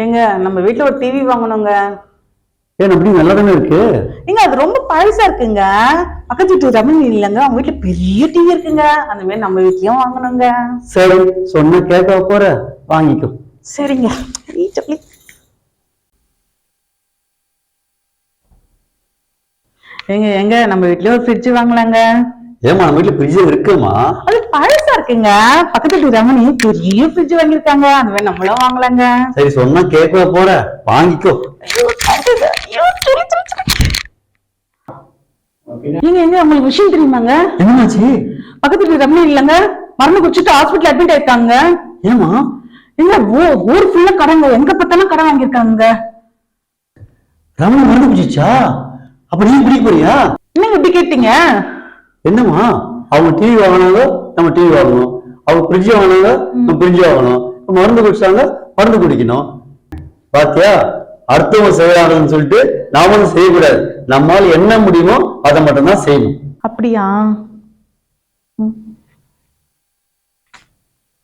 ஏங்க நம்ம வீட்டுல ஒரு டிவி வாங்கணுங்க. ஏன் அப்படி நல்லா தானே இருக்கு? ஏங்க அது ரொம்ப பழசா இருக்குங்க. பக்கத்து வீட்டு ரமணி இல்லைங்க, அவங்க வீட்டுல பெரிய டிவி இருக்குங்க. அந்த மாதிரி நம்ம வீட்லயும் வாங்கணுங்க. சரி, சொன்ன கேட்க போற, வாங்கிக்கோ. சரிங்க. ஏங்க எங்க நம்ம வீட்லயும் ஒரு ஃப்ரிட்ஜ் வாங்கலாங்க. ஏமா நம்ம வீட்டுல ஃப்ரிட்ஜ் இருக்குமா? அது பழசா இருக்குங்க. பக்கத்து வீட்டு ரமணி பெரிய ஃப்ரிட்ஜ் வாங்கியிருக்காங்க. அந்த மாதிரி நம்மளும் வாங்கலாங்க. சரி, சொன்னா கேட்க போற, வாங்கிக்கோ. நீங்க எங்க உங்களுக்கு விஷயம் தெரியுமாங்க? என்னாச்சு? பக்கத்து வீட்டு ரமணி இல்லங்க, மருந்து குடிச்சிட்டு ஹாஸ்பிட்டல் அட்மிட் ஆயிருக்காங்க. ஏமா? எங்க ஊர் ஃபுல்லா கடங்க, எங்க பார்த்தாலும் கடை வாங்கியிருக்காங்க. ரமணி மருந்து குடிச்சா? அப்ப நீ குடிக்க போறியா? என்னங்க இப்படி கேட்டீங்க? என்னமா, அவங்க டிவி வாங்கினாங்க, நம்ம டிவி வாங்கணும். அவங்க ஃப்ரிட்ஜ் வாங்கினாங்க, நம்ம ஃப்ரிட்ஜ் வாங்கணும். மருந்து குடிச்சாங்க, மருந்து குடிக்கணும். பாத்தியா, அடுத்தவங்க செய்யறாங்கன்னு சொல்லிட்டு நாமளும் செய்யக்கூடாது. நம்மால என்ன முடியுமோ அதை மட்டும் தான் செய்யணும். அப்படியா?